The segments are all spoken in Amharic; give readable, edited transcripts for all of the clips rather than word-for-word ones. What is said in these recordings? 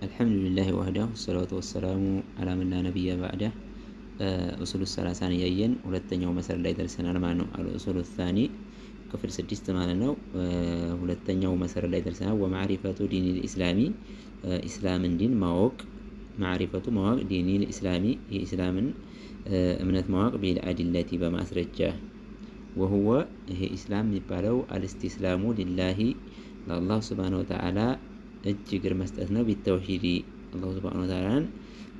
الحمد لله وحده والصلاة والسلام على من لا نبي بعده. أصول الثلاثة يين ولتنيو مثلا لا يدرسنا معنا الأصول الثاني كفر سدست معنا ولتنيو مثلا لا يدرسنا ومعرفة دين الإسلامي إسلام دين مواق معرفة مواق دين الإسلامي هي إسلام أمنة مواق بالأدلة بما أسرجه وهو هي إسلام يبالو الاستسلام لله لله سبحانه وتعالى እጅግር መስጠት ነው ቢተውሂድ አላህ Subhanahu Wa Ta'ala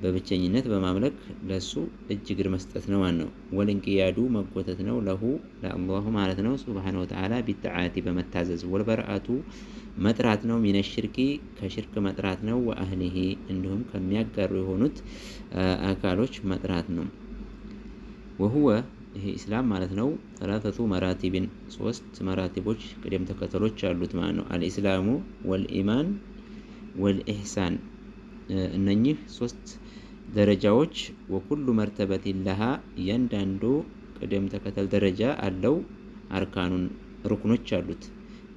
በብቸኝነት በማምለክ ለሱ እጅግር መስጠት ነው ማለት ነው። ወልንቂያዱ መጎተት ነው ለሁ ለአላህ ማለት ነው Subhanahu Wa Ta'ala ቢተዓቲ በመታዘዝ ወልበርአቱ መጥራት ነው ሚነ ሽርኪ ከሽርክ መጥራት ነው ወአህሊሂ እንዲሁም ከሚያጋሩ የሆኑት አካሎች መጥራት ነው። وهو ይሄ እስላም ማለት ነው ثلاثه مراتب ሶስት መራቲቦች ቅደም ተከተሎች አሉት ማለት ነው። አልኢስላሙ ወልኢማን ወልኢህሳን እነኚህ ሶስት ደረጃዎች ወኩሉ መርተበት ለሃ ያንዳንዱ ቅደም ተከተል ደረጃ አለው አርካኑን ሩክኖች አሉት።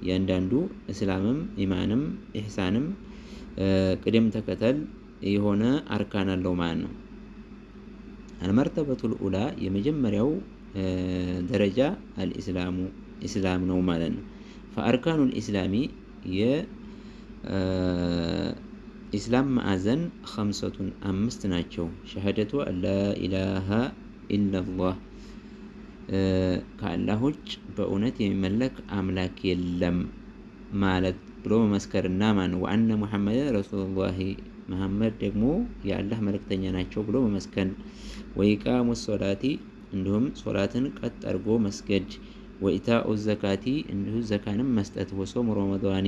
ያንዳንዱ እስላምም ኢማንም ኢህሳንም ቅደም ተከተል የሆነ አርካን አለው ማለት ነው። المرتبة الأولى يمجمريو درجة الإسلام إسلام نو مالن فأركان الإسلام إسلام معزن 5 ناتشو شهادة أن لا إله إلا الله كاللهج بأونت يملك أملاك يلم مالت بلو مسكرنا من وأن محمد رسول الله محمد ደግሞ የአላህ መልእክተኛ ናቸው ብሎ መመስከን ወይቃሙ ሶላቲ እንዲሁም ሶላትን ቀጥ አድርጎ መስገድ ወኢታኡ ዘካቲ እንዲሁ ዘካንም መስጠት ወሶም ረመዳኒ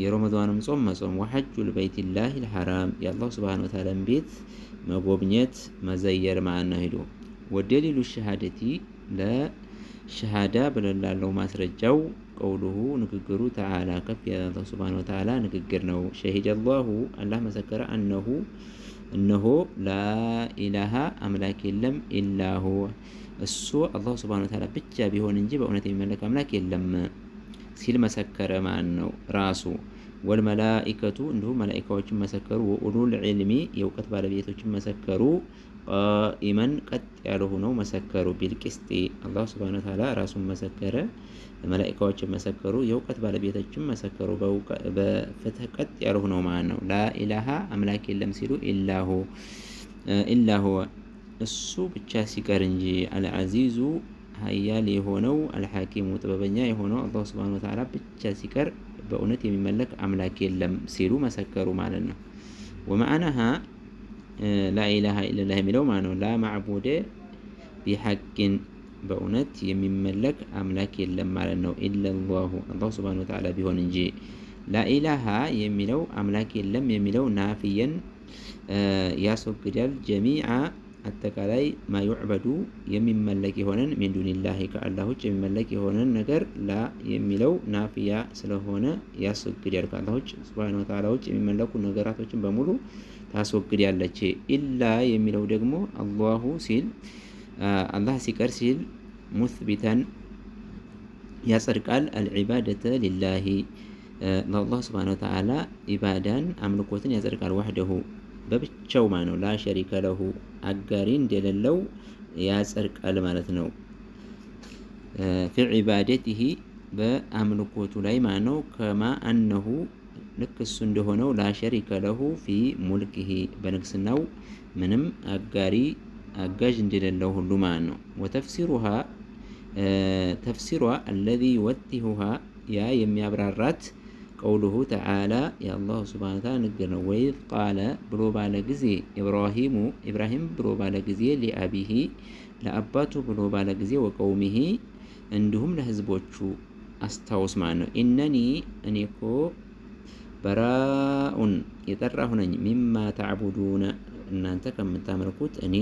የረመዳንም ጾም መጾም ወሐጁል በይቲላሂ الحرام የአላህ Subhanahu Wa Ta'ala ቤት መጎብኘት መዘየር ማን ነው ሄዶ ወደሊሉ ሸሃደቲ ለሸሃዳ ብለላለው ማስረጃው قوله نكجرو تعالى كف يا الله سبحانه وتعالى نكجرنا شهد الله الله مسكر أنه لا إله أملاك لم إلا هو السوء الله سبحانه وتعالى بتجا بهون نجيب ونتي ملك أملاك لم سيل مسكر مع أنه راسه والملائكة إنه ملائكة مسكروا وأولو العلم يوقت بالبيت مسكروا قائما قد يعلهونه مسكروا بالقسط الله سبحانه وتعالى راس مسكر الملائكة مسكروا يوقت بالبيت مسكروا بفتح قد يعلهونه معنا لا إله أملاك لم سيلو إلا هو السو بتشاسي كرنجي العزيز هيا لي هونو الحكيم وتببنيا يهونو الله سبحانه وتعالى بتشاسي كر بأونت يملك أملاك لم سيلو مسكروا معنا ومعناها لا إله إلا الله ملو معنو لا معبود بحق بأونت يملك أملاك لم معنا إلا الله سبحانه وتعالى بهون نجي لا إله يملو أملاك لم يملو نافيا ياسوك رجال جميع التكالي ما يعبد يملك هونن من دون الله كالله يملك هونن نجر لا يملو نافيا سلهونا ياسوك رجال كالله سبحانه وتعالى يملك نجارات بمولو ታስወግድ ያለች ኢላ የሚለው ደግሞ አላሁ ሲል አላህ ሲቀር ሲል ሙስቢታን ያጸድቃል العبادة لله ለአላህ Subhanahu Wa Ta'ala ኢባዳን አምልኮትን ያጸድቃል ወህደሁ በብቻው ማለት ነው ላ ሸሪከ ለሁ አጋሪ እንደሌለው ያጸድቃል ማለት ነው في عبادته በአምልኮቱ ላይ ማለት ነው ከማ አንሁ ልክ እሱ እንደሆነው ላ ሸሪከ ለሁ ፊ ሙልኪሂ በንግስናው ምንም አጋዥ እንደሌለው ሁሉ ማለት ነው። ወተፍሲሩሃ ተፍሲሩሃ الذي يوتهها ያ የሚያብራራት قوله تعالى يا الله سبحانه وتعالى ንግር ነው ወይ ቃለ ብሎ ባለ ጊዜ ኢብራሂም ብሎ ባለ ጊዜ ለአቢሂ ለአባቱ ብሎ ባለ ጊዜ ወቀውሚሂ እንዲሁም ለህዝቦቹ አስታውስ ማለት ነው። ኢነኒ እኔኮ በራኡን የጠራሁ ነኝ ሚማ ተዕቡዱነ እናንተ ከምታመልኩት እኔ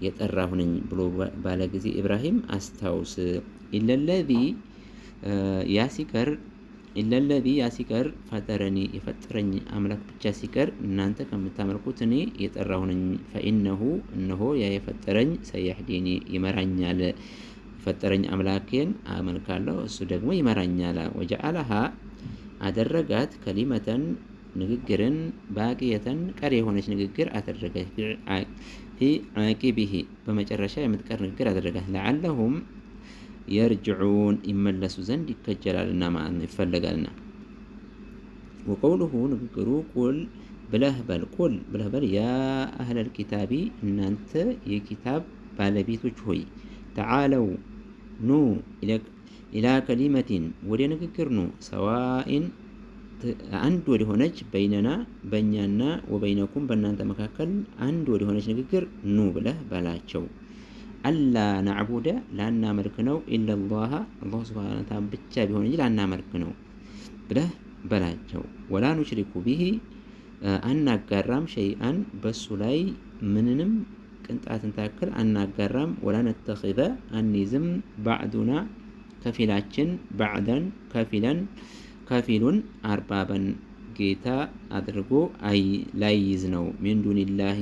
የጠራሁ ነኝ ብሎ ባለ ጊዜ ኢብራሂም አስታውስ ኢለለዚ ያሲቀር ፈጠረኒ የፈጠረኝ አምላክ ብቻ ሲቀር እናንተ ከምታመልኩት እኔ የጠራሁ ነኝ እነሆ ያ የፈጠረኝ ሰያህዲኒ ይመራኛል የፈጠረኝ አምላኬን አመልካለሁ እሱ ደግሞ ይመራኛል ወጀአለሃ አደረጋት ከሊመተን ንግግርን ባቂየተን ቀሪ የሆነች ንግግር አደረገ ፊ ዓቂቢሂ በመጨረሻ የምትቀር ንግግር አደረጋት ለዓለሁም የርጅዑን ይመለሱ ዘንድ ይከጀላልና ማለት ነው ይፈለጋልና ወቀውሉሁ ንግግሩ ቁል ብለህ በል ያ አህለል ኪታቢ እናንተ የኪታብ ባለቤቶች ሆይ ተዓለው ኑ ኢላ ከሊመቲን ወደ ንግግር ኑ ሰዋኢን አንድ ወደ ሆነች በይነና በእኛና ወበይነኩም በእናንተ መካከል አንድ ወደ ሆነች ንግግር ኑ ብለህ በላቸው አላ ናዕቡደ ላናመልክ ነው ኢለላህ አላህ ሱብሓነሁ ወተዓላ ብቻ ቢሆን እንጂ ላናመልክ ነው ብለህ በላቸው ወላ ኑሽሪኩ ቢሂ አናጋራም ሸይአን በሱ ላይ ምንንም ቅንጣትን ታክል አናጋራም ወላ ነተኺዘ አንይዝም ባዕዱና ከፊላችን ባዕዳን ከፊሉን አርባበን ጌታ አድርጎ ላይይዝ ነው ሚን ዱኒላሂ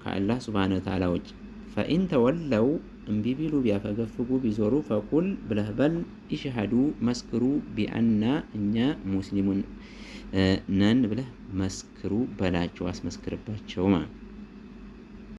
ከአላህ ሱብሓነሁ ወተዓላ ውጭ ፈኢን ተወለው እምቢ ቢሉ ቢያፈገፍጉ ቢዞሩ ፈቁል ብለህ በል ኢሽሀዱ መስክሩ ቢአና እኛ ሙስሊሙን ነን ብለህ መስክሩ በላቸው አስመስክርባቸው ማለት